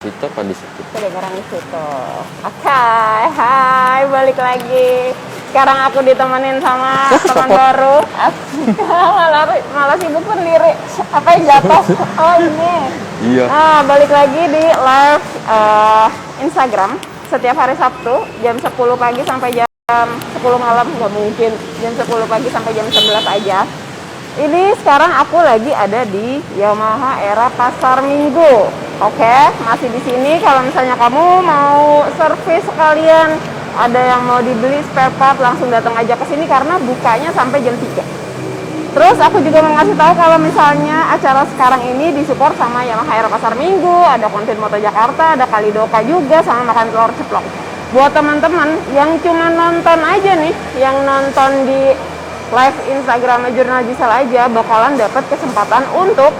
situ apa di situ? Kedengeran di situ. Oke, hai, balik lagi. Sekarang aku ditemenin sama teman baru. malah sibuk sendiri. Apa yang jatuh? Oh ini. Iya. Nah, balik lagi di live Instagram setiap hari Sabtu jam 10 pagi sampai jam 10 malam, nggak mungkin jam 10 pagi sampai jam 11 aja. Ini sekarang aku lagi ada di Yamaha Era Pasar Minggu. Oke, masih di sini. Kalau misalnya kamu mau servis sekalian, ada yang mau dibeli spare part, langsung datang aja ke sini karena bukanya sampai jam 3. Terus aku juga mau ngasih tahu kalau misalnya acara sekarang ini disupport sama Yamaha Era Pasar Minggu, ada konten Moto Jakarta, ada Kalidoka juga, sama makan telur ceplok. Buat teman-teman yang cuma nonton aja nih, yang nonton di live Instagramnya Jurnal Gisel aja, bakalan dapat kesempatan untuk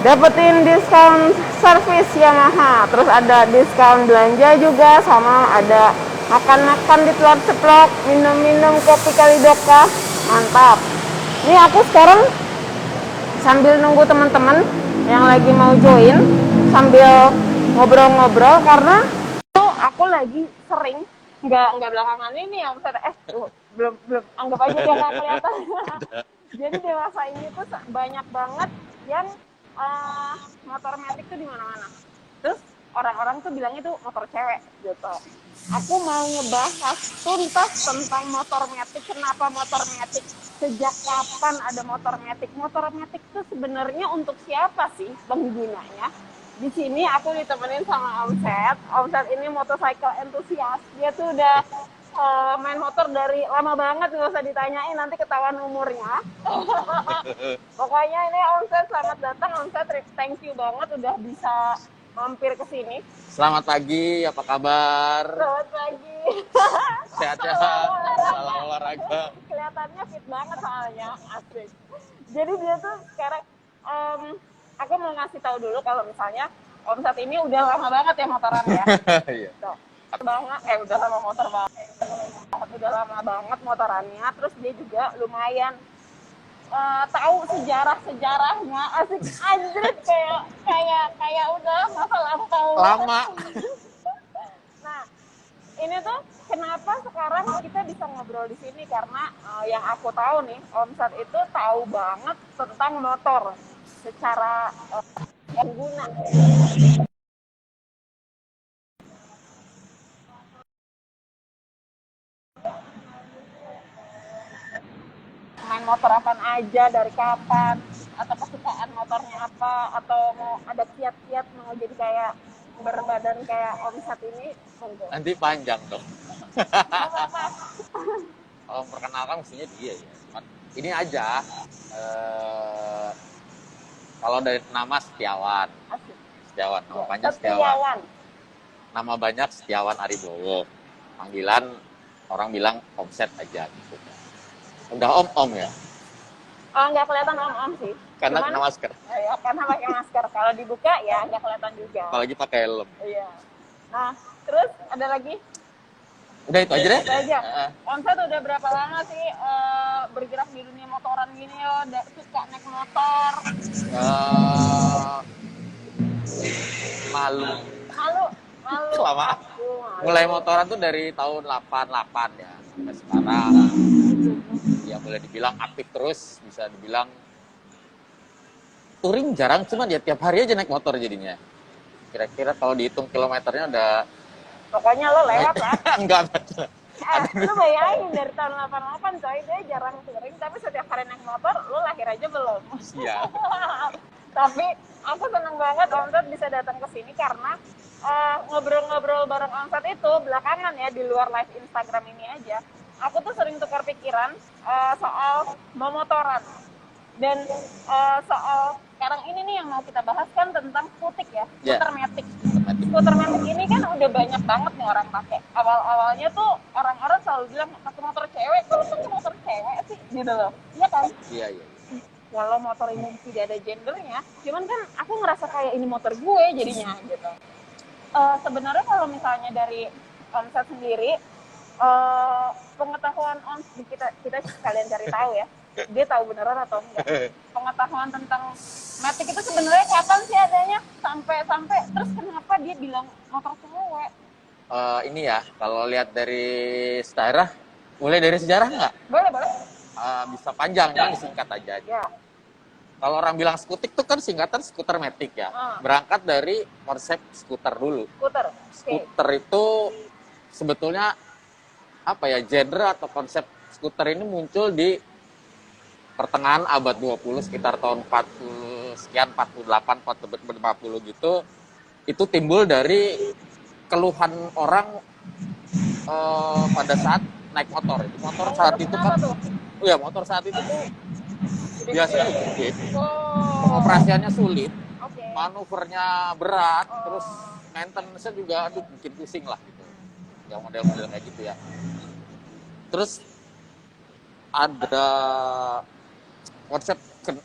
dapetin diskon servis Yamaha. Terus ada diskon belanja juga, sama ada makan-makan di telur ceplok, minum-minum kopi Kalidoka. Mantap. Ini aku sekarang sambil nunggu teman-teman yang lagi mau join, sambil ngobrol-ngobrol karena tuh aku lagi sering nggak belakangan ini ya, belum anggap aja dia nggak kelihatan. Jadi dewasa ini tuh banyak banget yang motor metik tuh di mana-mana. Terus orang-orang tuh bilang itu motor cewek gitu. Aku mau ngebahas tuntas tentang motor metik. Kenapa motor metik? Sejak kapan ada motor metik? Motor metik tuh sebenarnya untuk siapa sih penggunanya? Di sini aku ditemenin sama Omset. Omset ini motorcycle enthusiast. Dia tuh udah main motor dari lama banget, nggak usah ditanyain, nanti ketahuan umurnya. Pokoknya ini Omset, selamat datang Omset. Thank you banget udah bisa mampir ke sini. Selamat pagi, apa kabar? Selamat pagi. Sehat-sehat, salam olahraga. Kelihatannya fit banget soalnya, asik. Jadi dia tuh sekarang, aku mau ngasih tahu dulu kalau misalnya Omset ini udah lama banget ya motoran ya. Iya. Tuh, udah lama motor banget. Udah lama banget motorannya, terus dia juga lumayan tahu sejarahnya, asik anjrit, kayak udah masa lampau Lama. Nah, ini tuh kenapa sekarang kita bisa ngobrol di sini karena yang aku tahu nih, Omset itu tahu banget tentang motor secara pengguna. Main motor apa aja, dari kapan, atau kesukaan motornya apa, atau mau ada kiat-kiat mau jadi kayak berbadan kayak Omset ini, monggo. Nanti panjang dong. Nggak apa-apa. Kalau perkenalkan mestinya dia ya. Cuman ini aja. Kalau dari nama Setiawan. Asik. Setiawan, nama panjang Setiawan. Setiawan. Nama banyak Setiawan Aribowo. Panggilan orang bilang Omset aja gitu. Udah om ya. Nggak kelihatan om sih. Karena Cuman, kena masker. Ya, karena pakai masker. Kalau dibuka ya nggak kelihatan juga. Apalagi pakai helm. Iya. Nah, terus ada lagi? Udah itu aja deh. Itu aja. Omset udah berapa lama sih bergerak di dunia motoran gini ya? Udah suka naik motor? Malu. Malu. Kelamaan. Mulai motoran tuh dari tahun 88 ya. Sampai sekarang. Ya boleh dibilang aktif terus. Bisa dibilang touring jarang. Cuman ya tiap hari aja naik motor jadinya. Kira-kira kalau dihitung kilometernya udah... Pokoknya lo lewat lah. Enggak. Lu bayangin dari tahun 88 coy, dia jarang touring, tapi setiap hari naik motor, lu lahir aja belum. Iya. Tapi aku seneng banget Omset bisa datang ke sini karena ngobrol-ngobrol bareng Omset itu belakangan ya, di luar live Instagram ini aja, aku tuh sering tukar pikiran soal memotoran. Dan soal sekarang ini nih yang mau kita bahas kan tentang skutik ya, skuter metik. Skuter metik ini kan udah banyak banget nih orang pakai. Awal-awalnya tuh orang-orang selalu bilang pakai motor cewek, kalau pakai motor cewek sih gitu loh. Iya kan? Iya. Walau motor ini tidak ada gendernya, cuman kan aku ngerasa kayak ini motor gue jadinya gitu. Sebenarnya kalau misalnya dari Omset sendiri, pengetahuan kita sekalian cari tahu ya. dia tahu beneran atau enggak. Pengetahuan tentang matic itu sebenarnya kapan sih adanya? Sampai terus kenapa dia bilang motor cewek? Ini ya, kalau lihat dari sejarah, mulai dari sejarah nggak? Boleh, boleh. Bisa panjang, jangan disingkat aja. Ya. Kalau orang bilang skutik itu kan singkatan skuter matic ya. Berangkat dari konsep skuter dulu. Skuter. Skuter itu sebetulnya apa ya, genre atau konsep skuter ini muncul di pertengahan abad 20 sekitar tahun 40 sekian, 48, 50 gitu. Itu timbul dari keluhan orang pada saat naik motor. Motor saat itu kan, ya motor saat itu tuh biasanya gede, pengoperasiannya sulit, manuvernya berat, terus maintenance-nya juga aduh bikin pusing lah gitu. Yang model-model kayak gitu ya. Terus ada konsep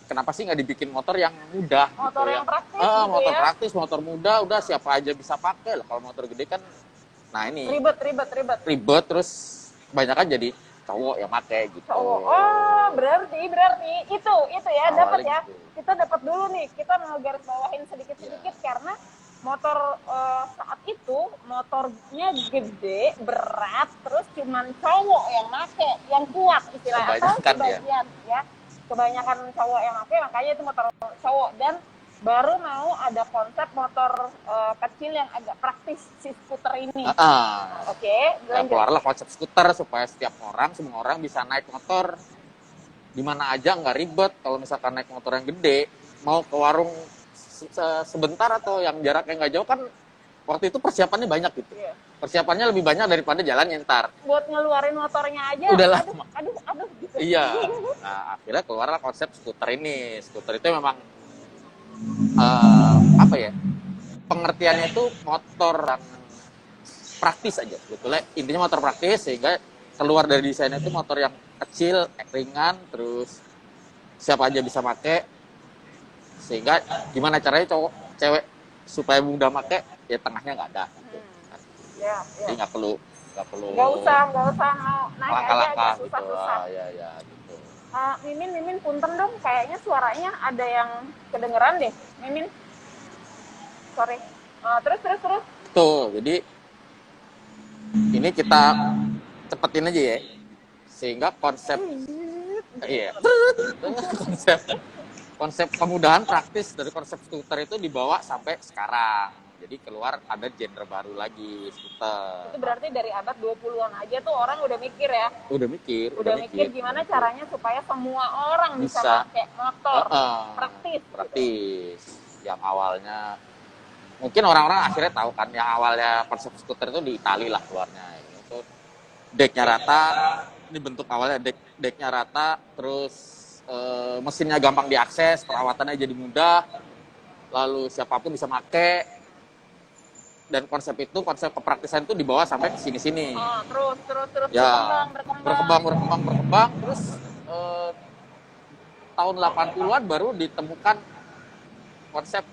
kenapa sih nggak dibikin motor yang mudah? Motor gitu, yang praktis gitu motor ya? praktis, motor mudah, udah siapa aja bisa pakai lah. Kalau motor gede kan, nah ini ribet terus kebanyakan jadi cowok yang pakai gitu. Cowok. Oh, berarti itu ya, dapat ya. Gitu. Kita dapat dulu nih. Kita mau garis bawahin sedikit-sedikit karena motor saat itu motornya gede, berat, terus cuman cowok yang pakai, yang kuat istilahnya. Kebanyakan ya. Kebanyakan cowok yang pakai, makanya itu motor cowok. Dan baru mau ada konsep motor kecil yang agak praktis, si skuter ini. Oke, lanjut. Keluarlah konsep skuter supaya semua orang bisa naik motor di mana aja, nggak ribet. Kalau misalkan naik motor yang gede, mau ke warung sebentar atau yang jaraknya nggak jauh kan, waktu itu persiapannya banyak gitu. Persiapannya lebih banyak daripada jalan nyentar. Buat ngeluarin motornya aja. Udah lama. Aduh gitu. Iya. Nah, akhirnya keluarlah konsep skuter ini. Skuter itu memang apa ya, pengertiannya itu motor yang praktis aja sebetulnya, intinya motor praktis, sehingga keluar dari desainnya itu motor yang kecil, ringan, terus siapa aja bisa pakai, sehingga gimana caranya cewek supaya mudah pakai, ya tengahnya nggak ada gitu. Jadi nggak usah mau naik aja susah-susah. Ya gitu. Mimin punten dong, kayaknya suaranya ada yang kedengeran deh, Mimin. Sorry. Terus. Tuh, jadi ini kita cepetin aja ya, sehingga konsep konsep kemudahan praktis dari konsep skuter itu dibawa sampai sekarang. Jadi keluar ada genre baru lagi, skuter. Itu berarti dari abad 20-an aja tuh orang udah mikir ya? Udah mikir Gimana caranya supaya semua orang bisa pakai motor praktis. Gitu. Yang awalnya mungkin orang-orang akhirnya tahu kan, yang awalnya konsep skuter itu di Itali lah keluarnya. Itu deknya rata, ini bentuk awalnya deknya rata, terus mesinnya gampang diakses, perawatannya jadi mudah, lalu siapapun bisa pakai. Dan konsep kepraktisan itu dibawa sampai ke sini-sini. Terus ya, berkembang. Terus tahun 80-an baru ditemukan konsep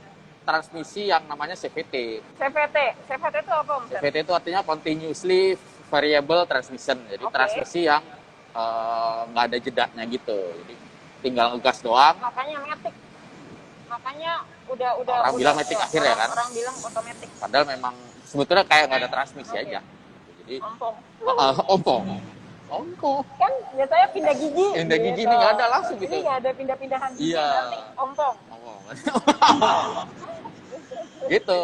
transmisi yang namanya CVT. CVT itu apa, Om? CVT itu artinya continuously variable transmission. Jadi transmisi yang nggak ada jedanya gitu. Jadi tinggal ngegas doang. Makanya matic. Udah orang bilang matic akhir ya kan. Orang bilang otomatis. Padahal memang sebetulnya kayak nggak ada transmisi aja. Jadi ompong. Kan biasanya pindah gigi. Pindah gigi ini nggak ada langsung gitu. Ini nggak ada pindah-pindahan gigi, nanti ompong. Gitu.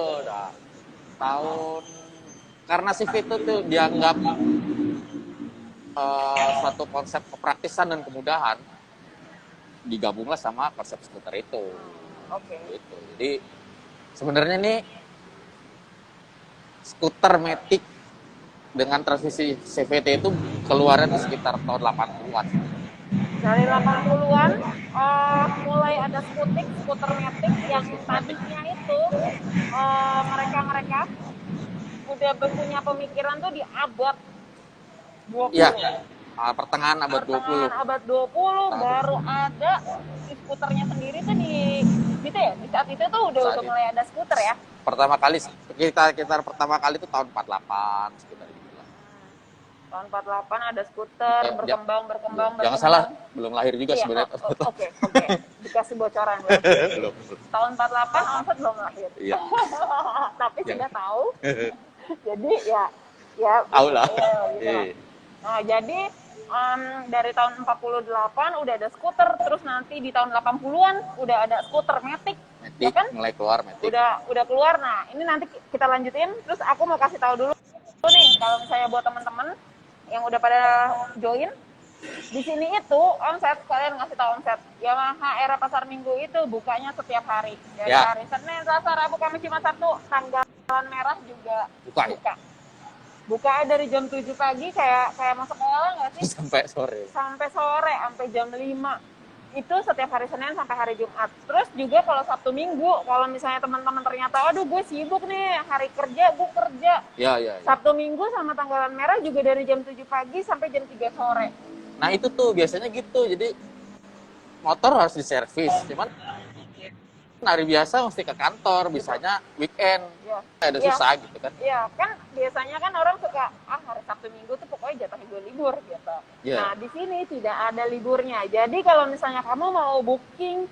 Nah, karena CVT itu dianggap suatu konsep kepraktisan dan kemudahan, digabunglah sama konsep skuter itu. Gitu. Jadi sebenarnya nih skuter matic dengan transmisi CVT itu keluarnya tuh sekitar tahun 80-an. Dari 80-an mulai ada skuter matic yang tadinya itu mereka udah punya pemikiran tuh di abad 20. Iya. Pertengahan abad 20. Abad 20 baru ada skuternya sendiri tuh di saat itu tuh udah mulai ada skuter ya. Pertama kali itu tahun 48 sekitar gitu lah. Tahun 48 ada skuter, berkembang. Jangan salah, belum lahir juga Iya, sebenarnya. oke. Dikasih bocoran berarti. Belum. Tahun 48 Onset belum lahir. Iya. Tapi Yang- sudah tahu. Jadi ya Tahu lah. gitu lah. Iya. Nah, jadi dari tahun 48 udah ada skuter, terus nanti di tahun 80-an udah ada skuter Matic. Ya Matic kan? mulai keluar Matic. Udah keluar. Nah, ini nanti kita lanjutin. Terus aku mau kasih tahu dulu nih, kalau misalnya buat teman-teman yang udah pada join, di sini itu omset, kalian ngasih tahu omset. Yamaha Era Pasar Minggu itu bukanya setiap hari. Dari Ya. hari Senin, Selasa, Rabu, Kamis, Jumat, Sabtu, tanggalan merah juga Buka ya? Buka dari jam 7 pagi kayak masuk sekolah nggak sih? Sampai sore. Sampai sore, sampai jam 5. Itu setiap hari Senin sampai hari Jumat. Terus juga kalau Sabtu Minggu, kalau misalnya teman-teman ternyata, aduh gue sibuk nih, hari kerja, gue kerja. Ya. Sabtu Minggu sama tanggalan merah juga dari jam 7 pagi sampai jam 3 sore. Nah itu tuh biasanya gitu, jadi motor harus diservis, cuman hari biasa mesti ke kantor, bisanya weekend, Ya. ada Ya. susah gitu kan. Iya, kan biasanya kan orang suka, hari Sabtu Minggu tuh pokoknya jatah gue libur gitu. Iya. Nah, di sini tidak ada liburnya. Jadi kalau misalnya kamu mau booking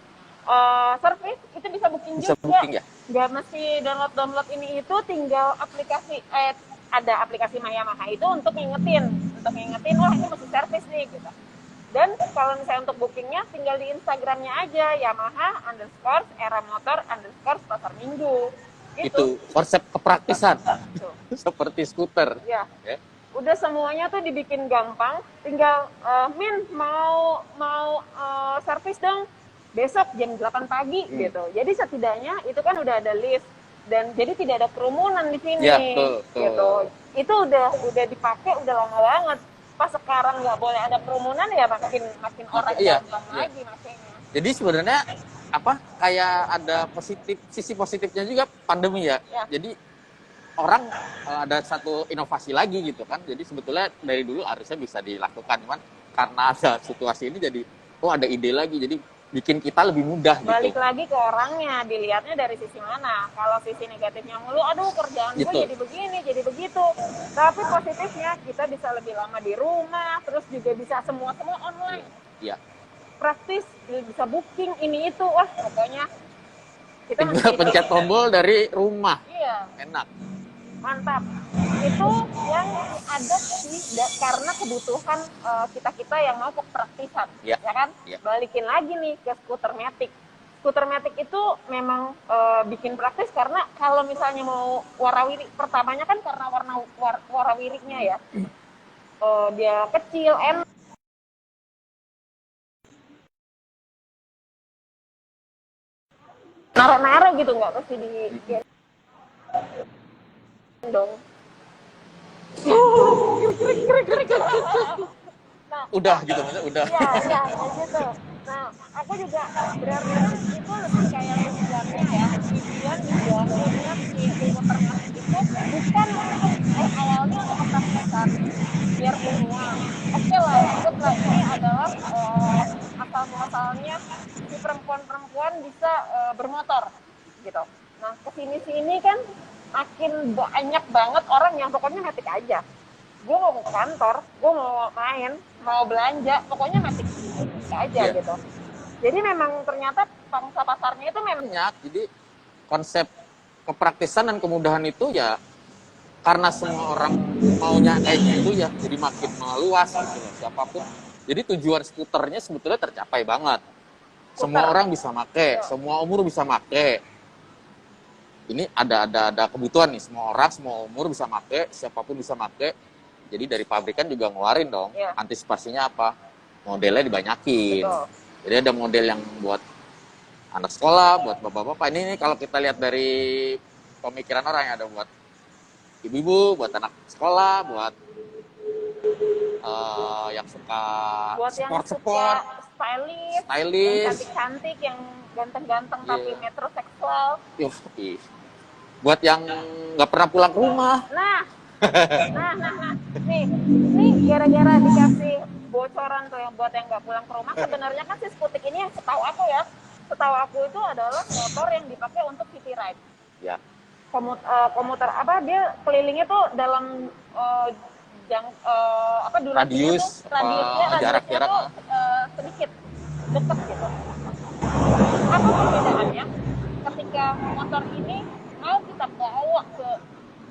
service, itu bisa booking Bisa juga. booking ya? Nggak mesti download ini itu, tinggal aplikasi, ada aplikasi My Yamaha itu untuk ngingetin, wah ini mesti service nih gitu. Dan kalau misalnya untuk bookingnya, tinggal di Instagramnya aja, Yamaha_Era Motor_Pasar Minggu. Itu konsep kepraktisan, Tuh. seperti skuter. Ya, Ya. udah semuanya tuh dibikin gampang. Tinggal Min mau servis dong besok jam 8 pagi gitu. Jadi setidaknya itu kan udah ada list, dan jadi tidak ada kerumunan di sini. Ya, betul. Gitu. Itu udah dipakai udah lama banget. Pas sekarang nggak boleh ada kerumunan, ya makin orang Iya, gampang iya. lagi makanya. Jadi sebenarnya kayak ada sisi positifnya juga pandemi ya. Ya. Jadi orang ada satu inovasi lagi gitu kan. Jadi sebetulnya dari dulu harusnya bisa dilakukan, cuman karena ada situasi ini jadi ada ide lagi. Jadi bikin kita lebih mudah Balik gitu. lagi ke orangnya, dilihatnya dari sisi mana. Kalau sisi negatifnya mulu, aduh kerjaan gue Gitu. jadi begini, jadi begitu. Tapi positifnya kita bisa lebih lama di rumah, terus juga bisa semua online. Iya. Praktis, bisa booking ini itu, wah pokoknya kita Tinggal pencet tombol dari rumah. Iya, Enak. mantap. Itu yang ada sih karena kebutuhan kita yang mau kepraktisan, Ya. ya kan? Ya. Balikin lagi nih ke skuter Matic. Skuter Matic itu memang bikin praktis karena kalau misalnya mau warawiri, pertamanya kan karena warawirinya ya, dia kecil, enak. Naro-naro gitu, nggak mesti di dong. Nah, Udah gitu maksudnya udah. iya, gitu. Nah, aku juga benar-benar itu lebih kayak tujuannya ya. Tujuannya si skuter Matic itu bukan untuk awalnya untuk kepraktisan biar uang. Oke lah, sebutlah ini adalah asal-muasalnya si perempuan-perempuan bisa bermotor gitu. Nah, kesini-sini kan makin banyak banget orang yang pokoknya Matic aja. Gue mau ke kantor, gue mau main, mau belanja, pokoknya Matic aja Iya. gitu. Jadi memang ternyata pangsa pasarnya itu memang Banyak. Jadi konsep kepraktisan dan kemudahan itu ya karena semua orang maunya kayak gitu ya, jadi makin meluas gitu loh, siapapun. Jadi tujuan skuternya sebetulnya tercapai banget. Semua Skuter. orang bisa make, semua umur bisa make. Ini ada kebutuhan nih, semua orang, semua umur bisa make, siapapun bisa make. Jadi dari pabrikan juga ngeluarin dong, Iya. antisipasinya apa? Modelnya dibanyakin. Betul. Jadi ada model yang buat anak sekolah, buat bapak-bapak. Ini kalau kita lihat dari pemikiran orang yang ada buat ibu-ibu, buat anak sekolah, buat yang suka buat yang sport-sport, suka stylish, yang stylish. cantik-cantik, yang ganteng-ganteng Iya. tapi metroseksual. Yuh, ih. Buat yang nggak pernah pulang ke rumah. Nah, nih gara-gara dikasih bocoran tuh yang buat yang nggak pulang ke rumah, sebenarnya kan si skutik ini yang setahu aku itu adalah motor yang dipakai untuk city ride. Ya, Komuter apa, dia kelilingnya tuh dalam durasinya Radius, tuh radiusnya jarak-jarak, tuh sedikit dekat gitu. Apa perbedaannya ketika motor ini mau kita bawa ke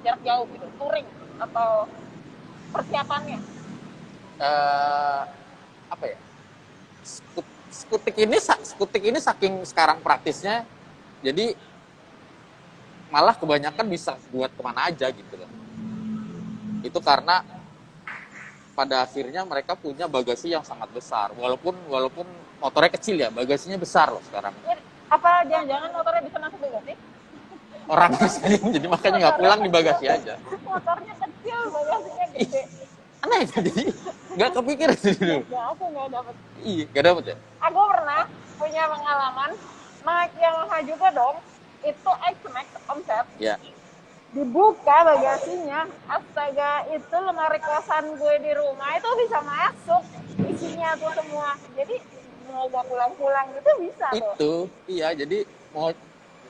jarak jauh gitu, touring atau persiapannya? Apa ya? Skutik ini saking sekarang praktisnya, jadi malah kebanyakan bisa buat kemana aja gitu loh. Itu karena pada akhirnya mereka punya bagasi yang sangat besar, walaupun motornya kecil ya, bagasinya besar loh sekarang. Apa jangan-jangan motornya bisa masuk bagasi? Orang sekali, jadi makanya nggak pulang di bagasi aja. Motornya kecil, bagasinya gede. Aneh jadi nggak kepikiran dulu. Nggak, aku nggak dapet. Iya, nggak dapet ya. Aku pernah punya pengalaman naik Yamaha juga dong. Itu X-Max Omset. Ya. Dibuka bagasinya, astaga, itu lemari kosan gue di rumah itu bisa masuk isinya tuh semua. Jadi mau gak pulang-pulang gitu bisa tuh. Itu, iya. Jadi mau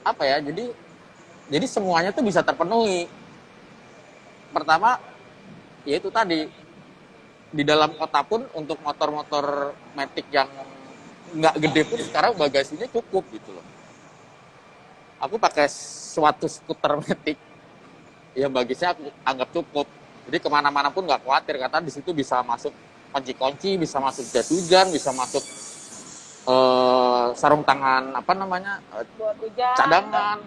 apa ya? Jadi semuanya tuh bisa terpenuhi. Pertama, ya itu tadi, di dalam kota pun untuk motor-motor matic yang nggak gede pun sekarang bagasinya cukup gitu loh. Aku pakai suatu skuter matic yang bagisnya aku anggap cukup. Jadi kemana-mana pun nggak khawatir, karena di situ bisa masuk kunci-kunci, bisa masuk jas hujan, bisa masuk sarung tangan Buat hujan, cadangan,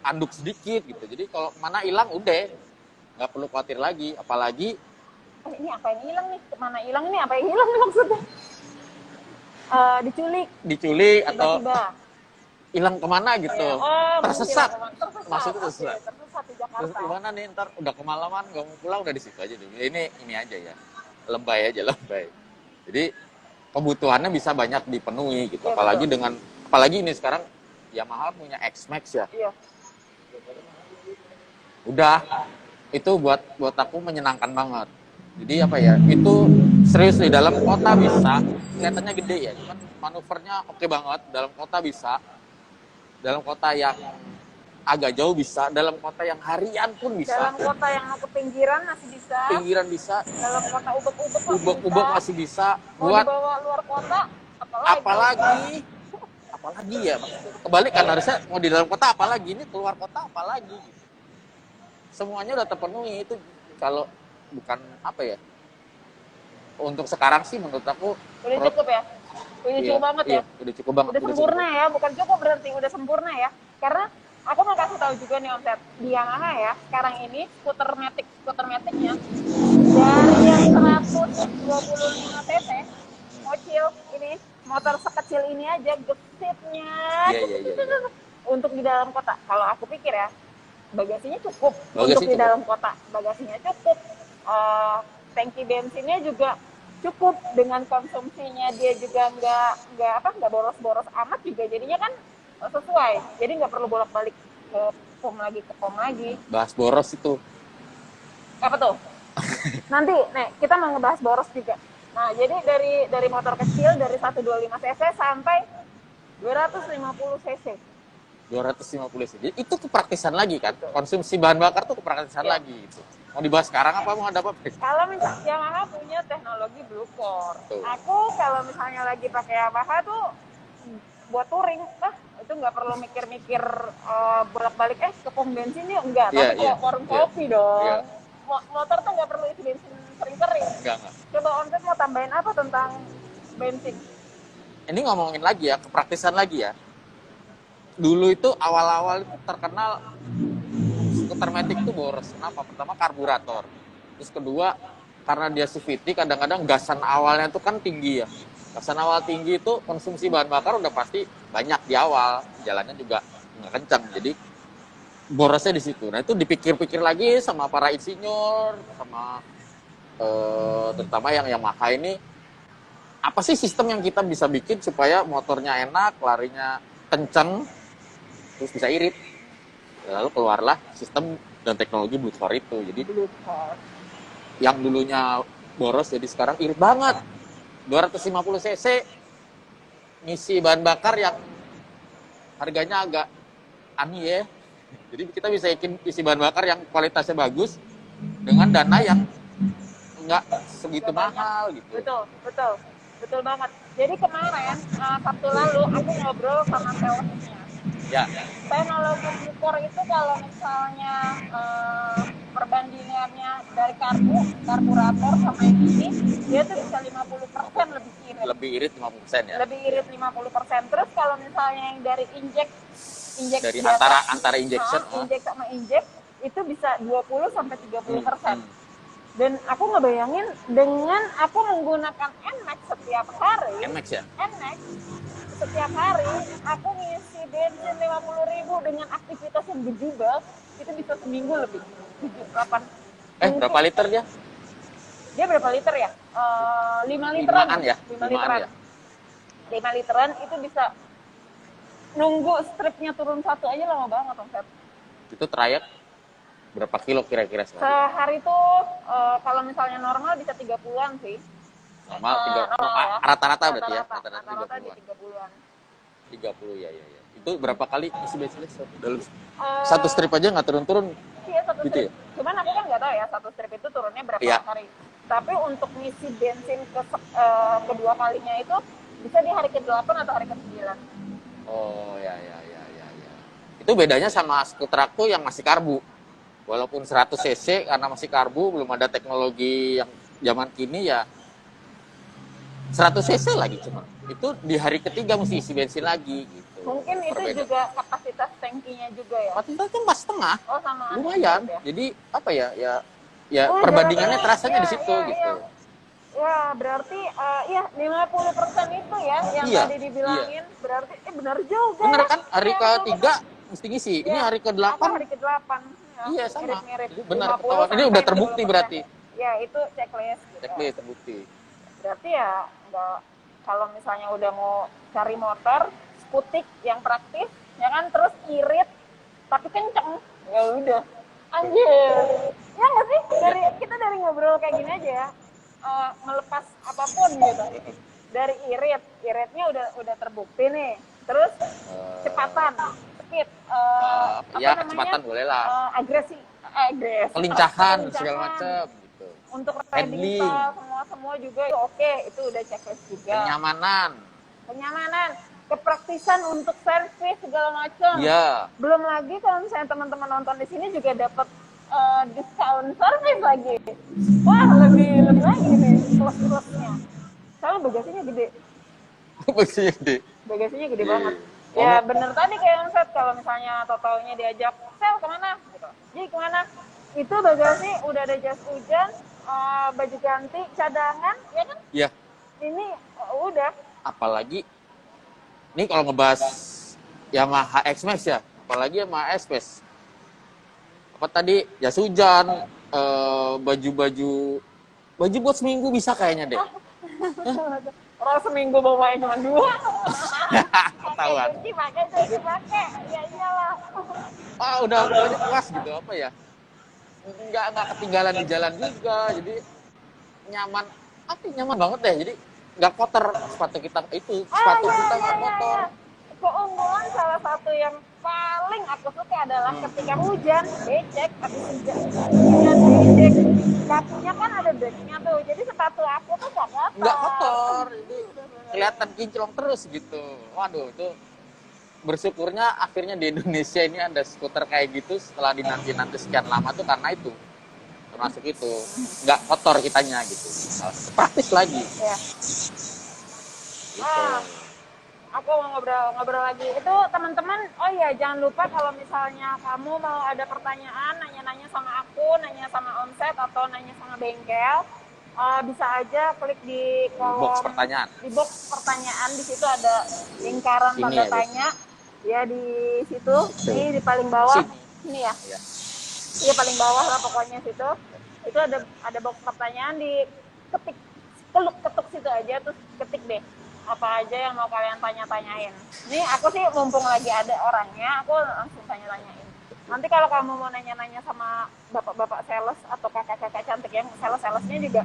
anduk sedikit gitu. Jadi kalau mana hilang udah nggak perlu khawatir lagi. Apalagi ini apa yang hilang nih? Kemana hilang nih? Apa yang hilang nih maksudnya? diculik atau Tiba-tiba. hilang kemana gitu, tersesat, maksudnya tersesat. Tersesat di Jakarta. Terus gimana nih, ntar udah kemalaman nggak mau pulang, udah di situ aja dulu. Ini aja ya, lebay. Jadi kebutuhannya bisa banyak dipenuhi gitu. Ya, apalagi ini sekarang Yamaha punya X-Max ya. Iya. Udah itu buat aku menyenangkan banget. Jadi apa ya, itu serius di dalam kota bisa, kelihatannya gede ya, cuman manuvernya oke banget. Dalam kota bisa, dalam kota yang agak jauh bisa, dalam kota yang harian pun bisa. Dalam kota yang mau ke pinggiran masih bisa. Pinggiran bisa. Dalam kota ubek-ubek masih bisa. Mau Buat dibawa luar kota, apalagi ya. Kebalik kan, harusnya mau di dalam kota apalagi, ini keluar kota apalagi. Semuanya udah terpenuhi. Itu kalau bukan apa ya, untuk sekarang sih menurut aku udah cukup ya. Udah cukup banget ya. Udah cukup banget. Udah sempurna ya, bukan cukup berarti udah sempurna ya. Karena aku mau kasih tahu juga nih Omset, di Yamaha ya, sekarang ini skuter maticnya dari yang 125 cc kecil ini, motor sekecil ini aja gesitnya. Iya. Untuk di dalam kota. Kalau aku pikir ya, bagasinya cukup. Untuk di dalam kota, bagasinya cukup. Tangki bensinnya juga cukup, dengan konsumsinya dia juga nggak boros-boros amat juga, jadinya kan sesuai, jadi nggak perlu bolak-balik ke pom lagi. Bahas boros itu Apa tuh? Nanti nih kita mau ngebahas boros juga. Nah, jadi dari motor kecil dari 125 cc sampai 250 cc. 250 cc. Itu kepraktisan lagi kan? Konsumsi bahan bakar tuh kepraktisan lagi itu. Mau dibahas sekarang apa mau ada apa? Kalau misalnya Yamaha punya teknologi Blue Core. Aku kalau misalnya lagi pakai Yamaha tuh buat touring, itu nggak perlu mikir-mikir bolak-balik ke pom bensin yuk, enggak. Tapi kalau warung kopi dong. Motor tuh nggak perlu isi bensin sering-sering. Enggak. Coba Omset mau tambahin apa tentang bensin? Ini ngomongin lagi ya, kepraktisan lagi ya. Dulu itu awal-awal itu terkenal skuter matic itu boros. Kenapa? Pertama karburator. Terus kedua, karena dia CVT, kadang-kadang gasan awalnya itu kan tinggi ya. Gasan awal tinggi itu konsumsi bahan bakar udah pasti banyak di awal. Jalannya juga nggak kencang. Jadi borosnya di situ. Nah itu dipikir-pikir lagi sama para insinyur, sama terutama yang Yamaha ini, apa sih sistem yang kita bisa bikin supaya motornya enak, larinya kencang, terus bisa irit. Lalu keluarlah sistem dan teknologi Blue Core itu. Jadi yang dulunya boros jadi sekarang irit banget. 250 cc ngisi bahan bakar yang harganya agak aneh ya. Jadi kita bisa isi bahan bakar yang kualitasnya bagus dengan dana yang nggak segitu mahal gitu. Betul banget. Jadi kemarin Sabtu lalu aku ngobrol sama salesnya. Ya. Teknologi ukur itu kalau misalnya perbandingannya dari karburator sama yang ini, dia tuh bisa 50% lebih irit. Lebih irit 50% ya. Lebih irit 50%. Terus kalau misalnya yang dari inject Dari biasa, antara injection, inject sama inject itu bisa 20 sampai 30%. Dan aku ngebayangin dengan aku menggunakan NMAX setiap hari. NMAX ya? NMAX setiap hari aku ngisi bensin 50.000 dengan aktivitas yang bejubel, itu bisa seminggu lebih. 7-8. Berapa liter dia? Dia berapa liter ya? 5 literan. 5-an ya? 5 literan. Ya? 5 literan itu bisa nunggu stripnya turun satu aja lama banget, Om Fet. Itu trayek berapa kilo kira-kira sehari? Sehari tuh kalau misalnya normal bisa 30-an sih. Normal rata-rata berarti ya? Rata-rata di 30-an. 30 ya. Itu berapa kali isi bensin dalam satu strip aja nggak turun-turun? Iya, satu gitu strip. Ya? Cuman aku kan nggak tahu ya satu strip itu turunnya berapa hari. Tapi untuk ngisi bensin kedua kalinya itu bisa di hari ke-8 atau hari ke-9. Oh ya. Itu bedanya sama skuter aku yang masih karbu. Walaupun 100 cc karena masih karbu, belum ada teknologi yang zaman kini ya 100 cc lagi cuma. Itu di hari ketiga mesti isi bensin lagi gitu. Mungkin itu juga kapasitas tangkinya juga ya. Kapasitasnya pas setengah. Oh, sama. Lumayan. Ya? Jadi apa ya perbandingannya terasanya di situ gitu. Ya, berarti 50% itu ya yang tadi dibilangin. Berarti benar juga. Benar kan? Hari ke-3 mesti ngisi. Ini hari ke-8. Hari ke-8. Ya, iya, sama. Mirip-mirip. Jadi benar ketahuan. Ini udah terbukti berarti. Ya, itu checklist. Checklist terbukti. Berarti ya enggak, kalau misalnya udah mau cari motor skutik yang praktis, ya kan, terus irit tapi kenceng, ya udah. Anjir. Ya nggak sih? Kita dari ngobrol kayak gini aja ya. Melepas apapun gitu. Dari iritnya udah terbukti nih. Terus kecepatan, speed, kecepatan boleh lah. agresi, kelincahan segala macam gitu. Untuk riding semua juga oke, itu udah checklist juga. Kenyamanan, kepraktisan untuk servis segala macam. Iya. Belum lagi kalau misalnya teman-teman nonton di sini juga dapat diskon servis lagi. Wah, lebih lagi nih plus-plusnya. Soalnya bagasinya gede. Bagasinya gede banget. Ya bener tadi kayak Om Set, kalau misalnya totalnya diajak, Sel kemana? Gitu. Jadi kemana? Itu bagasi udah ada jas hujan, baju ganti, cadangan, ya kan? Iya. Ini udah. Apalagi, ini kalau ngebahas Yamaha X-Max ya, apalagi Yamaha S-Pace. Apa tadi, jas hujan, baju buat seminggu bisa kayaknya deh. Orang seminggu bawain cuma 2. Ketahuan. Pakai. Ya iyalah. Udah puas gitu, apa ya? Nggak ketinggalan di jalan juga, jadi nyaman banget deh. Jadi nggak kotor sepatu kita nggak kotor. Keunggulan salah satu yang paling aku suka adalah ketika hujan becek, habis hujan becek, kakinya kan ada deknya tuh, jadi sepatu aku tuh nggak kotor, jadi kelihatan kinclong terus gitu. Waduh, itu bersyukurnya akhirnya di Indonesia ini ada skuter kayak gitu setelah dinanti sekian lama tuh, karena itu termasuk itu nggak kotor kitanya gitu, praktis lagi ya. Gitu. Aku mau ngobrol lagi itu teman-teman. Oh iya, jangan lupa kalau misalnya kamu mau ada pertanyaan, nanya-nanya sama aku, nanya sama Omset atau nanya sama bengkel, bisa aja klik di kolom box pertanyaan. Di box pertanyaan, di situ ada lingkaran tanda tanya. Ya di situ, ini di paling bawah. Ini ya. Iya, paling bawah lah pokoknya situ. Itu ada box pertanyaan, diketik, ketuk situ aja, terus ketik deh apa aja yang mau kalian tanya-tanyain. Ini aku sih mumpung lagi ada orangnya, aku langsung tanya-tanyain. Nanti kalau kamu mau nanya-nanya sama bapak-bapak sales atau kakak-kakak cantik yang sales-salesnya juga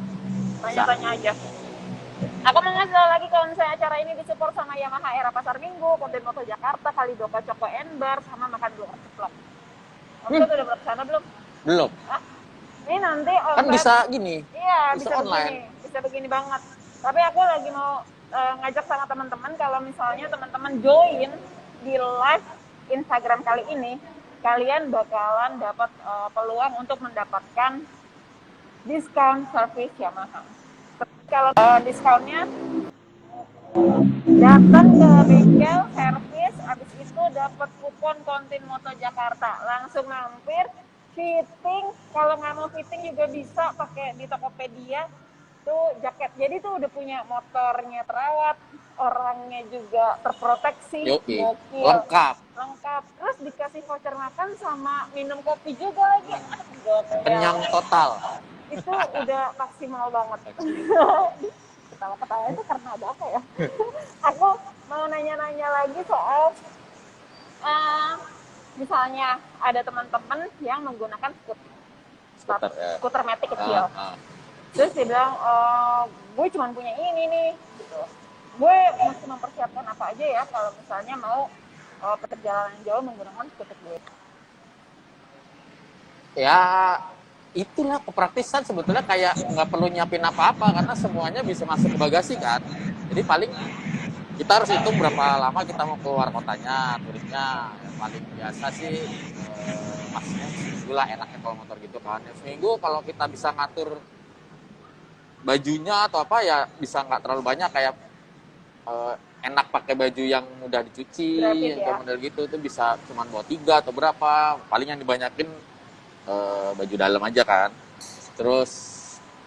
tanya-tanya aja. Aku mau ngasih lagi kalau misalnya acara ini disupport sama Yamaha Era Pasar Minggu, Konten Moto Jakarta, Kalidoka Coko Enbar, sama Makan Dulu Ceplok. Kamu udah pernah kesana belum? Belum. Ini nanti Kan bisa gini, iya, bisa bisa online. begini. Bisa begini banget. Tapi aku lagi mau ngajak sama teman-teman kalau misalnya teman-teman join di live Instagram kali ini, kalian bakalan dapat peluang untuk mendapatkan diskon service Yamaha. Kalau diskonnya datang ke bengkel servis, habis itu dapat kupon Kontin Moto Jakarta, langsung mampir fitting. Kalau nggak mau fitting juga bisa pakai di Tokopedia tuh jaket. Jadi tuh udah punya motornya terawat, orangnya juga terproteksi, Yoi, gokil, lengkap, lengkap. Terus dikasih voucher makan sama minum kopi juga lagi. Gokil. kenyang total. Itu udah maksimal banget. Ketawa-ketawa itu karena ada apa ya? Aku mau nanya-nanya lagi soal misalnya ada teman-teman yang menggunakan Skuter, ya. skuter matic kecil. Terus dia bilang, gue cuma punya ini nih, gitu. Gue mesti mempersiapkan apa aja ya kalau misalnya mau perjalanan jauh menggunakan skuter gue. Ya itulah kepraktisan sebetulnya, kayak nggak perlu nyiapin apa-apa karena semuanya bisa masuk ke bagasi kan. Jadi paling kita harus hitung berapa lama kita mau keluar kotanya, turunnya. Yang paling biasa sih maksimum seminggu lah enaknya kalau motor gitu kan. Ya, seminggu kalau kita bisa ngatur bajunya atau apa ya bisa nggak terlalu banyak, kayak enak pakai baju yang mudah dicuci, Rapid, yang ya. model gitu itu bisa cuman bawa 3 atau berapa, paling yang dibanyakin baju dalam aja kan. Terus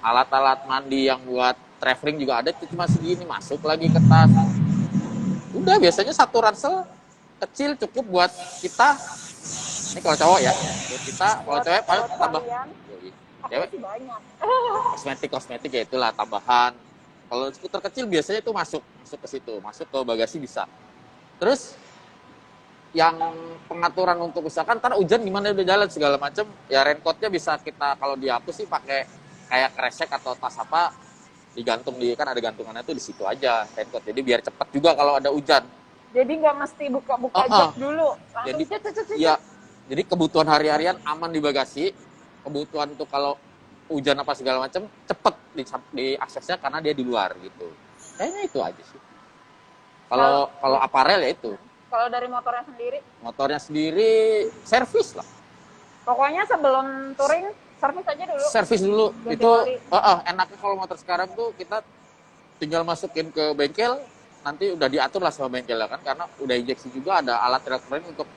alat-alat mandi yang buat traveling juga ada, itu cuma segini, masuk lagi ke tas. Udah biasanya satu ransel kecil cukup buat kita. Ini kalau cowok ya, buat kita. Kalau cewek paling tambah. Cewek banyak. kosmetik ya itulah tambahan. Kalau skuter kecil biasanya itu masuk ke situ, masuk ke bagasi bisa. Terus yang pengaturan untuk misalkan ntar hujan gimana udah jalan segala macam, ya raincoatnya bisa kita kalau dihapus sih pakai kayak kresek atau tas apa digantung, di kan ada gantungannya tuh di situ aja raincoat, jadi biar cepat juga kalau ada hujan. Jadi nggak mesti buka-buka jok dulu, langsung jadi ya, jadi kebutuhan hari-harian aman di bagasi, kebutuhan tuh kalau hujan apa segala macam cepet di aksesnya karena dia di luar gitu. Kayaknya itu aja sih. Kalau aparel ya itu. Kalau dari motornya sendiri? Motornya sendiri servis lah. Pokoknya sebelum touring servis aja dulu. Servis dulu. Ganti Itu oli. enaknya kalau motor sekarang tuh kita tinggal masukin ke bengkel, nanti udah diatur lah sama bengkel kan, karena udah injeksi juga, ada alat elektronik untuk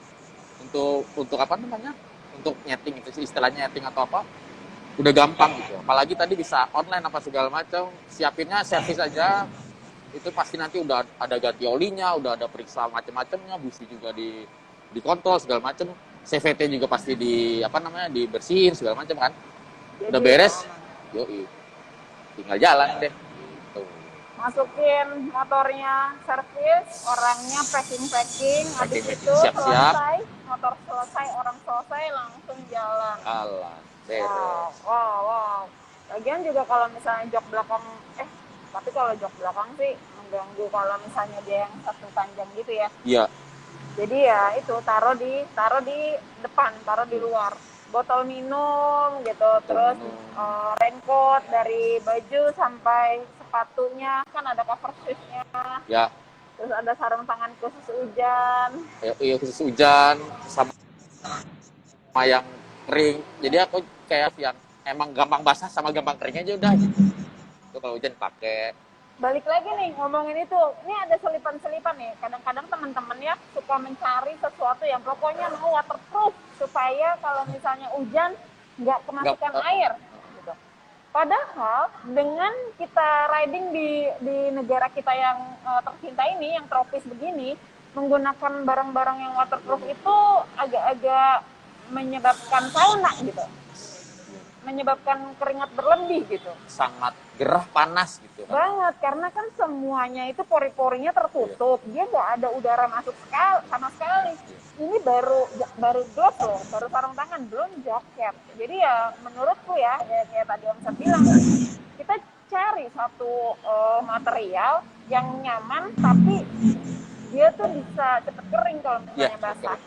apa namanya? Untuk nyeting itu sih istilahnya, nyeting atau apa. Udah gampang gitu. Apalagi tadi bisa online apa segala macam, siapinnya servis aja. Itu pasti nanti udah ada ganti olinya, udah ada periksa macam-macamnya, busi juga dikontrol segala macam, CVT juga pasti dibersihin segala macam kan. Udah beres, yoi, tinggal jalan deh. Tuh. Masukin motornya servis, orangnya packing, habis itu siap-siap. selesai, motor selesai, orang selesai, langsung jalan. Alah, beres. Wow. Lagian juga kalau misalnya jok belakang, tapi kalau jok belakang sih mengganggu kalau misalnya dia yang satu panjang gitu ya. Iya. Jadi ya itu taruh di depan, taruh di luar. Botol minum gitu, terus raincoat dari baju sampai sepatunya kan ada cover shoes-nya. Ya. Terus ada sarung tangan khusus hujan. Iya, khusus hujan sama yang kering. Jadi aku kayak yang emang gampang basah sama gampang kering aja udah gitu. Itu kalau hujan pakai. Balik lagi nih ngomongin itu, ini ada selipan-selipan nih. Kadang-kadang teman-teman ya suka mencari sesuatu yang pokoknya mau waterproof supaya kalau misalnya hujan nggak kemasukan air. Gitu. Padahal dengan kita riding di negara kita yang tercinta ini, yang tropis begini, menggunakan barang-barang yang waterproof itu agak-agak menyebabkan sauna gitu. Menyebabkan keringat berlebih gitu. Sangat gerah, panas gitu kan. Banget, karena kan semuanya itu pori-porinya tertutup. Dia nggak ada udara masuk sama sekali. Ini baru glove loh, baru sarung tangan, belum jaket. Jadi ya menurutku ya kayak tadi Om Sat bilang, kita cari satu material yang nyaman tapi dia tuh bisa cepet kering kalau misalnya basah.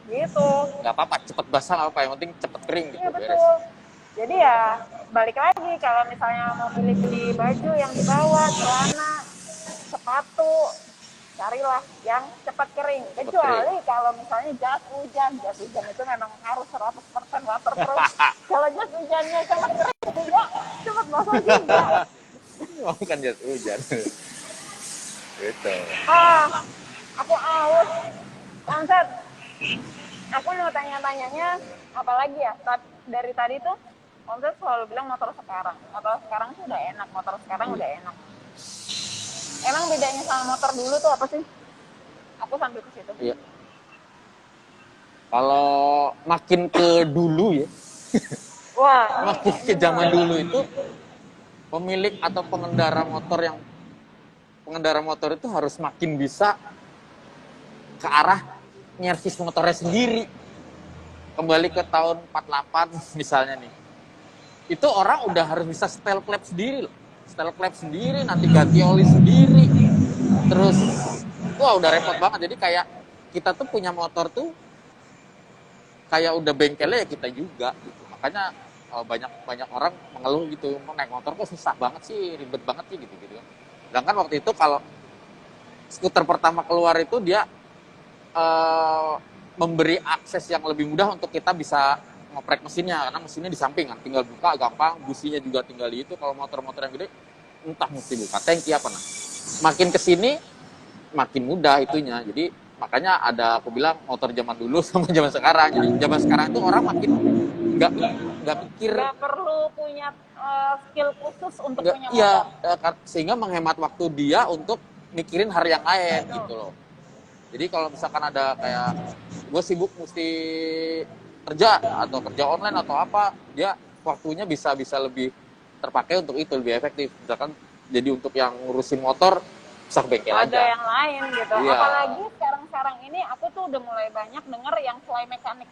Gitu. Nggak apa-apa, cepet basah apa, yang penting cepet kering gitu. Iya betul. Jadi ya balik lagi, kalau misalnya mau pilih-pilih baju yang dibawa, celana, sepatu, carilah yang cepat kering. Cepet kering. Kecuali kalau misalnya jas hujan itu memang harus 100% waterproof. Kalau jas hujannya cepat kering juga, cepat basah juga. Oh, kan jas hujan. Gitu. Ah, aku aus. Bangsat, aku mau tanya-tanyanya apalagi ya, dari tadi tuh Bangsat selalu bilang motor sekarang tuh udah enak, motor sekarang udah enak. Emang bedanya sama motor dulu tuh apa sih? Aku sambil ke situ. Iya. Kalau makin ke dulu ya, Wah, makin ke zaman dulu itu pemilik atau pengendara motor itu harus makin bisa ke arah nyervis motornya sendiri. Kembali ke tahun 48 misalnya nih. Itu orang udah harus bisa setel klep sendiri loh. Setel klep sendiri, nanti ganti oli sendiri. Terus, wah udah repot banget. Jadi kayak kita tuh punya motor tuh kayak udah bengkelnya ya kita juga gitu. Makanya banyak orang mengeluh gitu, naik motor kok susah banget sih, ribet banget sih gitu. Sedangkan waktu itu kalau skuter pertama keluar itu dia memberi akses yang lebih mudah untuk kita bisa ngoprek mesinnya, karena mesinnya di samping kan, tinggal buka gampang, businya juga tinggal di itu. Kalau motor-motor yang gede entah mesti buka tangki apa. Nah makin kesini makin mudah itunya. Jadi makanya ada, aku bilang motor zaman dulu sama zaman sekarang. Jadi zaman sekarang itu orang makin nggak pikir, nggak perlu punya skill khusus untuk nggak, punya iya, motor. sehingga menghemat waktu dia untuk mikirin hal yang lain gitu loh. Jadi kalau misalkan ada kayak gue sibuk mesti kerja atau kerja online atau apa, dia waktunya bisa lebih terpakai untuk itu, lebih efektif. Misalkan jadi untuk yang ngurusin motor bisa ke bengkel Ada aja. yang lain gitu. Iya. Apalagi sekarang ini aku tuh udah mulai banyak denger yang fly mekanik.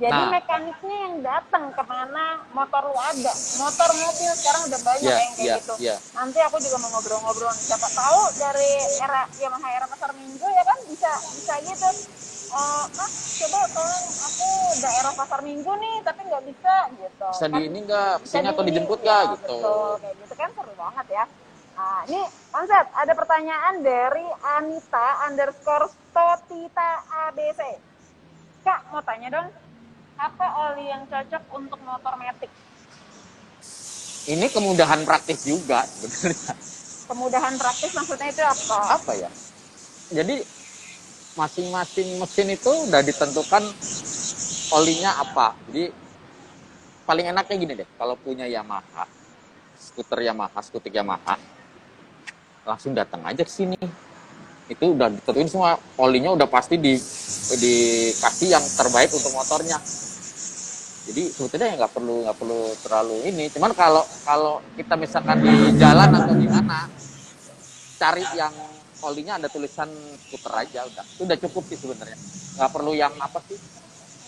Jadi Nah, mekaniknya yang datang kemana motor lu ada. Motor mobil sekarang udah banyak yang kayak gitu. iya. Nanti aku juga mau ngobrol-ngobrol. Siapa tahu dari era Yamaha era pasar minggu ya kan bisa gitu. Coba tolong aku daerah pasar minggu nih tapi nggak bisa gitu. Bisa di Kan ini nggak, bisa sini atau di dijemput ya, nggak gitu. betul kayak gitu kan seru banget ya. Nah, ini Onset, ada pertanyaan dari Anita _Stotita ABC. Kak, mau tanya dong, apa oli yang cocok untuk motor Matic? Ini kemudahan praktis juga sebenarnya. Kemudahan praktis maksudnya itu apa? Apa ya? Jadi masing-masing mesin itu udah ditentukan olinya apa. Jadi paling enaknya gini deh, kalau punya Yamaha, skutik Yamaha, langsung datang aja ke sini. Itu udah ditentuin semua, olinya udah pasti dikasih yang terbaik untuk motornya. Jadi sebetulnya nggak perlu terlalu ini. Cuman kalau kita misalkan di jalan atau di mana, cari yang olinya ada tulisan skuter aja udah. Itu udah cukup sih sebenarnya. Nggak perlu yang apa sih?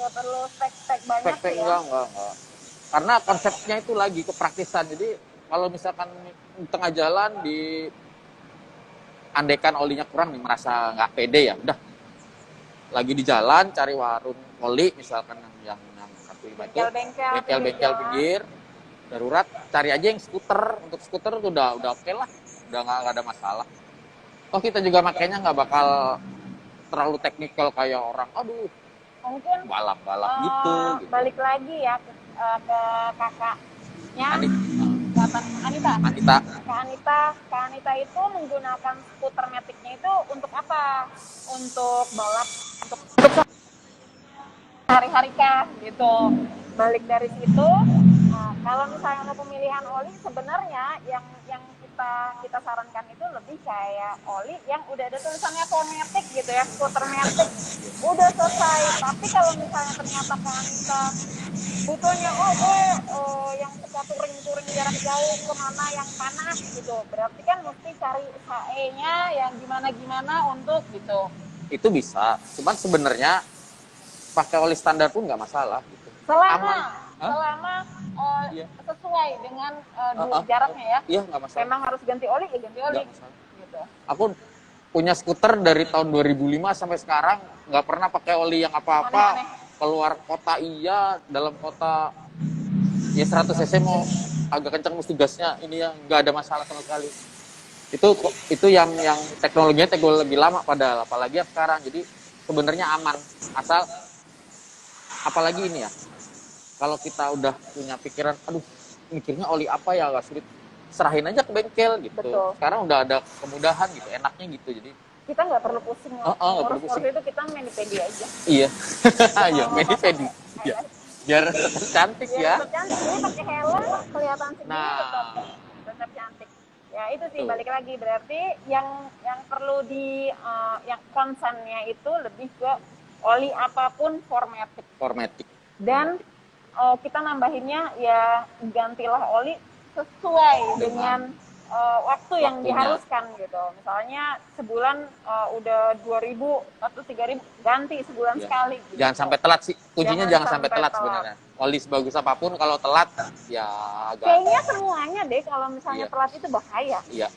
Nggak perlu spek-spek banyak Spek-spek ya? enggak. Karena konsepnya itu lagi kepraktisan. Jadi kalau misalkan di tengah jalan andekan olinya kurang nih, merasa nggak pede ya, udah. Lagi di jalan cari warung oli misalkan yang kaki lima itu, bengkel pinggir darurat, cari aja yang skuter. Untuk skuter tuh udah oke lah, udah nggak ada masalah. Oh kita juga makanya nggak bakal terlalu teknikal kayak orang aduh Mungkin balap gitu. balik lagi ya ke kakaknya Anita. Kak Anita itu menggunakan skuter Matic-nya itu untuk apa? Untuk balap, untuk hari-hari kah gitu. Balik dari situ, kalau misalnya untuk pemilihan oli sebenarnya yang kita sarankan itu lebih kayak oli yang udah ada tulisannya Matic gitu ya, skuter Matic. Udah selesai. Tapi kalau misalnya ternyata Kak Anita butuhnya yang suka touring jarak jauh kemana yang panas gitu, berarti kan mesti cari HE-nya yang gimana untuk gitu. Itu bisa, cuman sebenarnya pakai oli standar pun nggak masalah gitu. Selama iya. sesuai dengan jaraknya ya. Iya, nggak masalah. Memang harus ganti oli ya ganti oli gitu. Aku punya skuter dari tahun 2005 sampai sekarang nggak pernah pakai oli yang apa-apa. Keluar kota iya, dalam kota ya 100 cc mau agak kencang mesti gasnya ini ya nggak ada masalah sama sekali. Itu yang teknologi lama padahal, apalagi yang sekarang. Jadi sebenarnya aman, asal apalagi ini ya, kalau kita udah punya pikiran aduh mikirnya oli apa ya agak sulit, serahin aja ke bengkel gitu. Betul. Sekarang udah ada kemudahan gitu, enaknya gitu. Jadi Kita nggak perlu pusing nggak perlu ngurus-ngurus pusing. itu, kita main di pedi aja. Iya. Ayo Mau pedi ya, biar tetap cantik biar ya. tetap cantik, ini pakai helm kelihatan segini tetap Nah, tetap cantik. Ya itu sih, tuh balik lagi berarti yang perlu yang concernnya itu lebih ke oli apapun formatic. formatic. Dan kita nambahinnya ya gantilah oli sesuai dengan waktu yang Waktunya. diharuskan gitu. Misalnya sebulan udah 2.000 atau 3.000, ganti sebulan Ya. sekali. Gitu. Jangan sampai telat sih. Kuncinya jangan sampai telat telat. sebenarnya. Oli sebagus apapun kalau telat ya agak Kayaknya semuanya deh, kalau misalnya Iya. telat itu bahaya. iya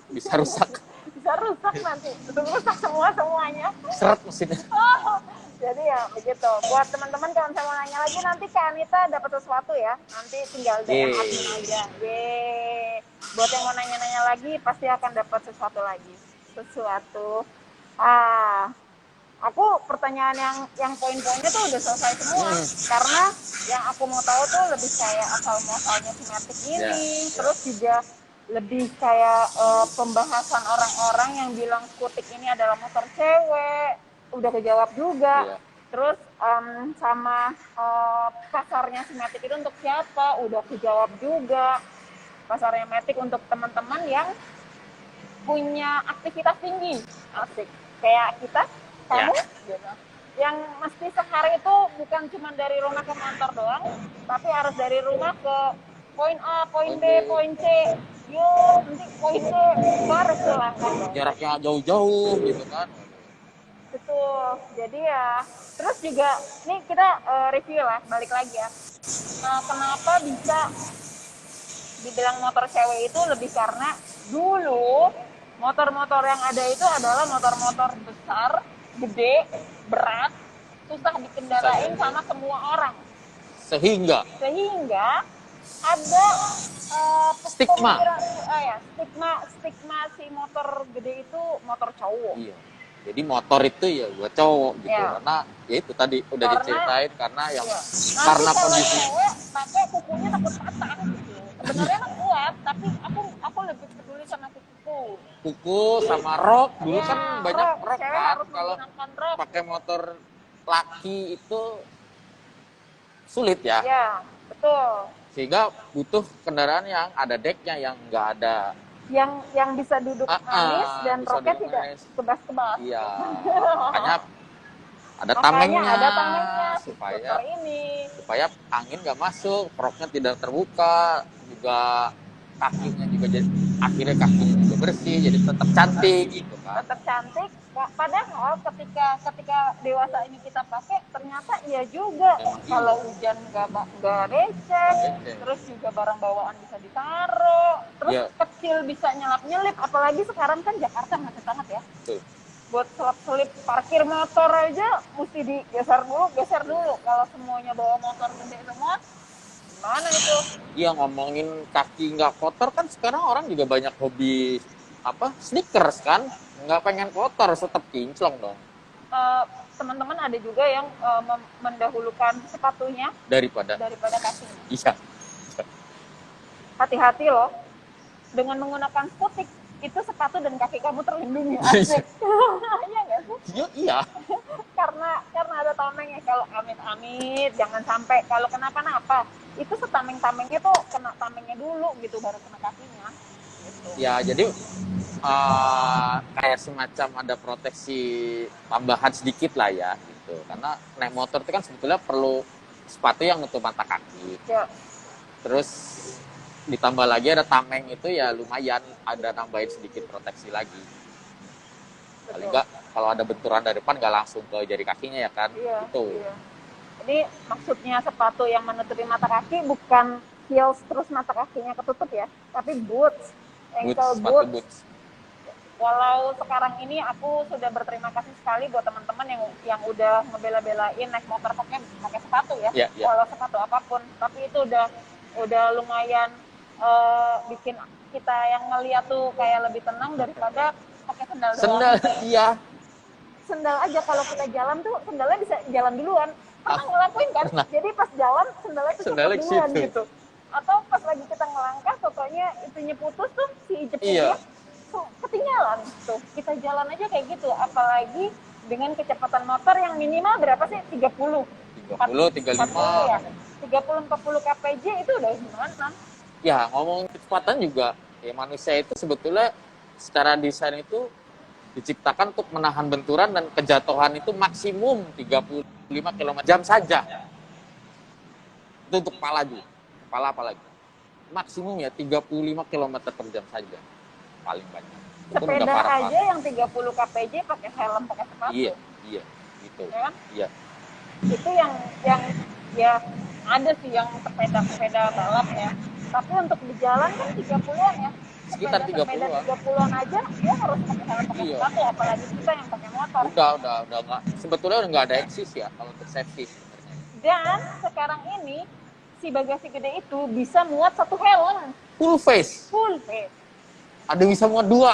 bisa rusak. Bisa rusak nanti. Rusak semuanya. Seret mesinnya. Jadi ya begitu. Buat teman-teman kalau saya mau nanya lagi, nanti Kak Anita dapat sesuatu ya. Nanti tinggal DM admin aja. Yeay. Buat yang mau nanya-nanya lagi, pasti akan dapat sesuatu lagi. Sesuatu. Aku pertanyaan yang poin-poinnya tuh udah selesai semua. Karena yang aku mau tahu tuh lebih kayak asal-muasalnya Simatic ini. Terus juga lebih kayak pembahasan orang-orang yang bilang skutik ini adalah motor cewek, udah kejawab juga. Terus sama pasarnya Simatic itu untuk siapa, udah kejawab juga. Pasarnya Matic untuk teman-teman yang punya aktivitas tinggi, asik, kayak kita, kamu, gitu. Yang mesti sehari itu bukan cuma dari rumah ke kantor doang, tapi harus dari rumah ke poin A, poin B, poin C. Yuk, nanti poin D baru pulang. Jaraknya jauh-jauh gitu kan. Betul. Jadi ya, terus juga nih kita review lah, balik lagi ya. Kenapa bisa dibilang motor cewek itu lebih karena dulu motor-motor yang ada itu adalah motor-motor besar, gede, berat, susah dikendarain sama semua orang. Sehingga ada stigma si motor gede itu motor cowok. Iya. Jadi motor itu ya buat cowok gitu, karena ya itu tadi udah diceritain karena yang karena kondisi cewek pakai kukunya takut patah gitu. Sebenarnya mah kuat, tapi aku lebih peduli sama kuku sama rok. Dulu kan banyak rok kan, kalau rok. pakai motor laki itu sulit ya. Iya, betul. Sehingga butuh kendaraan yang ada decknya, yang nggak ada yang bisa duduk manis dan roknya tidak kebas-kebas. Iya. Makanya ada tamengnya supaya angin nggak masuk, roknya tidak terbuka, juga kakinya juga jadi akhirnya kakinya juga bersih, jadi tetap cantik gitu kan. Tetap cantik. Padahal ketika dewasa ini kita pakai, ternyata iya juga. Kalau hujan nggak becek, terus juga barang bawaan bisa ditaruh, terus kecil bisa nyelap-nyelip. Apalagi sekarang kan Jakarta macet banget ya. Betul. Buat selip-selip parkir motor aja mesti geser dulu. Kalau semuanya bawa motor gede semua, gimana itu? Iya, ngomongin kaki nggak kotor kan sekarang orang juga banyak hobi sneakers kan, nggak pengen kotor, tetap kinclong dong. Teman-teman ada juga yang mendahulukan sepatunya daripada kakinya. Iya. Hati-hati loh, dengan menggunakan skutik itu sepatu dan kaki kamu terlindungi. Asik. Iya nggak sih? Iya. karena ada tamengnya. Kalau amit-amit jangan sampai kalau kenapa-napa, itu setameng-tamengnya tuh kena tamengnya dulu gitu, baru kena kakinya gitu. Ya jadi kayak semacam ada proteksi tambahan sedikit lah ya gitu, karena naik motor itu kan sebetulnya perlu sepatu yang nutup mata kaki. Terus ditambah lagi ada tameng itu ya lumayan ada nambahin sedikit proteksi lagi. Paling enggak kalau ada benturan dari depan nggak langsung ke jari kakinya ya kan. Gitu. Jadi maksudnya sepatu yang menutupi mata kaki bukan heels terus mata kakinya ketutup ya, tapi boots, ankle boots. Walau sekarang ini aku sudah berterima kasih sekali buat teman-teman yang udah ngebela-belain naik motor pakai sepatu ya. Walau sepatu apapun, tapi itu udah udah lumayan bikin kita yang ngeliat tuh kayak lebih tenang daripada pakai sendal doang. Sendal, iya. Sendal aja kalau kita jalan tuh sendalnya bisa jalan duluan. Pernah ngelakuin kan? Pernah. Jadi pas jalan sendalnya tuh Sendalnya copot ke duluan situ. gitu. Atau pas lagi kita ngelangkah, pokoknya itunya putus tuh si Iya. jepitnya tuh ketinggalan tuh. Kita jalan aja kayak gitu, apalagi dengan kecepatan motor yang minimal berapa sih? 30. 30, 35. 40 ya. 30 40 kpj itu udah gimana? Ya, ngomong kecepatan juga, ya manusia itu sebetulnya secara desain itu diciptakan untuk menahan benturan dan kejatuhan itu maksimum 35 km/jam saja. Itu untuk kepala juga. Kepala apalagi. Maksimum ya 35 km/jam saja. Paling banyak. Itu udah Sepeda parah. aja yang 30 kpj pakai helm, pakai sepatu. Iya, iya. Gitu. Ya kan? Iya. Itu yang ya ada sih yang sepeda balap ya. Tapi untuk di jalan kan 30-an ya. Sekitar Sepeda 30-an. 30-an aja dia harus pakai helm, pakai Iya. sepatu, apalagi kita yang pakai motor. Udah nggak. Sebetulnya udah nggak ada eksis ya kalau untuk safety sebenarnya. Dan sekarang ini si bagasi gede itu bisa muat satu helm Full face. full face. Ada yang bisa muat 2.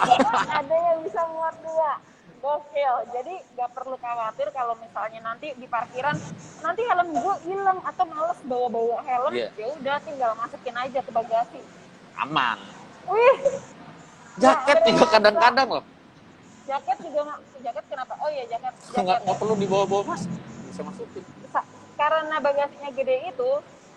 Ada yang bisa muat 2. Gokil. Jadi nggak perlu khawatir kalau misalnya nanti di parkiran nanti helm gue hilang atau males bawa helm. Iya. Ya udah tinggal masukin aja ke bagasi. Aman. Wih, Jaket Nah, juga kadang-kadang loh. jaket juga jaket kenapa? Oh iya jaket. Nggak perlu dibawa-bawa mas. Bisa masukin. Karena bagasinya gede itu,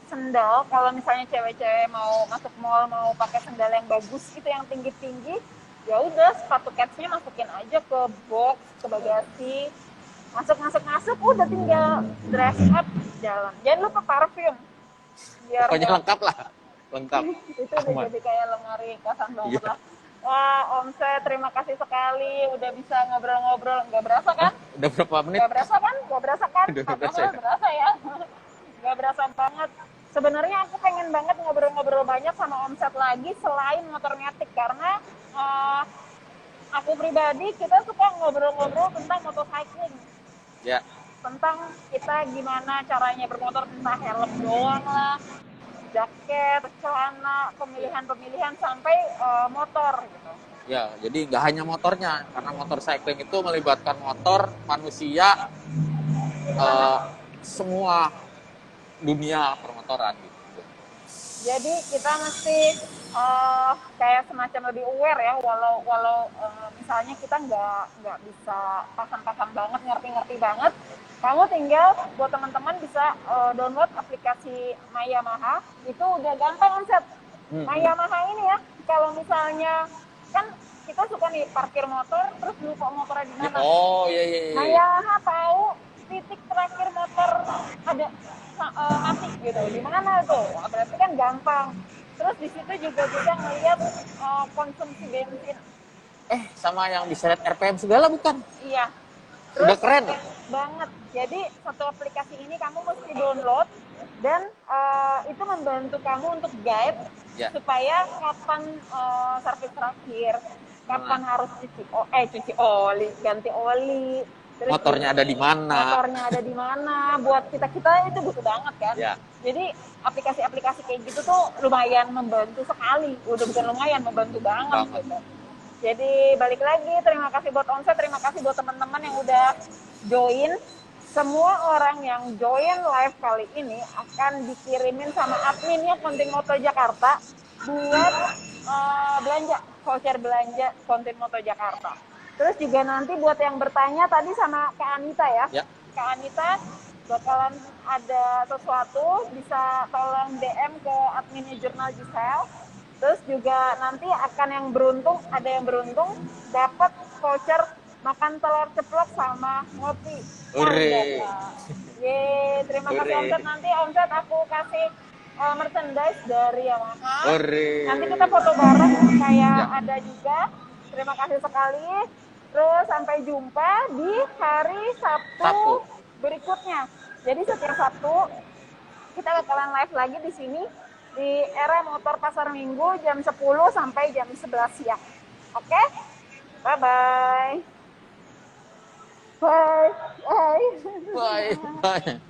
sendal kalau misalnya cewek-cewek mau masuk mall mau pakai sendal yang bagus itu yang tinggi-tinggi, ya udah sepatu ketsnya masukin aja ke box, ke bagasi, masuk udah tinggal dress up jalan. Jangan lupa parfum biar Pokoknya nggak- lengkap lah. Lengkap. itu udah Aman. jadi kayak lemari kosan banget Iya. lah. Wah, Om Set, terima kasih sekali udah bisa ngobrol-ngobrol. Nggak berasa kan? Udah berapa menit? Nggak berasa kan? Nggak berasa kan? Udah Padahal berasa ya? berasa ya. Nggak berasa banget. Sebenarnya aku pengen banget ngobrol-ngobrol banyak sama Om Set lagi selain motor metik karena aku pribadi kita suka ngobrol-ngobrol tentang motorcycling. Ya. Tentang kita gimana caranya bermotor, entah helm doang lah, jaket, celana, pemilihan sampai motor gitu. Ya, jadi nggak hanya motornya, karena motor cycling itu melibatkan motor, manusia, semua dunia permotoran gitu. Jadi kita mesti kayak semacam lebih aware ya, walau misalnya kita nggak bisa paham banget, ngerti banget. Kamu tinggal buat teman-teman bisa download aplikasi My Yamaha, itu udah gampang Set. My Yamaha ini ya, kalau misalnya kan kita suka nih parkir motor terus lupa motornya di mana. Oh iya. My Yamaha tahu titik terakhir motor ada mati gitu, di mana tuh? Nah, berarti kan gampang. Terus di situ juga bisa ngeliat konsumsi bensin. Sama yang bisa lihat RPM segala bukan? Iya. Udah keren. Banget. Jadi satu aplikasi ini kamu mesti download dan itu membantu kamu untuk guide supaya kapan servis terakhir, kapan harus cuci oli, ganti oli. Terus motornya ada di mana? Motornya ada di mana? Buat kita itu butuh banget kan. Ya. Jadi aplikasi-aplikasi kayak gitu tuh lumayan membantu sekali. Udah bukan lumayan, membantu banget. Gitu. Jadi balik lagi, terima kasih buat Onset, terima kasih buat teman-teman yang udah join. Semua orang yang join live kali ini akan dikirimin sama adminnya Kontin Moto Jakarta buat belanja, voucher belanja Kontin Moto Jakarta. Terus juga nanti buat yang bertanya tadi sama Kak Anita ya. Kak Anita bakalan ada sesuatu, bisa tolong DM ke adminnya Jurnal Gisel. Terus juga nanti akan ada yang beruntung dapat voucher makan telur ceplok sama ngopi. Yeay, terima kasih Omset. Nanti Omset aku kasih merchandise dari Yamaha. Nanti kita foto bareng kayak ada juga. Terima kasih sekali. Terus sampai jumpa di hari Sabtu berikutnya. Jadi setiap Sabtu kita bakalan live lagi di sini di Era Motor Pasar Minggu jam 10 sampai jam 11 siang. Oke? Bye-bye. Bye. Bye.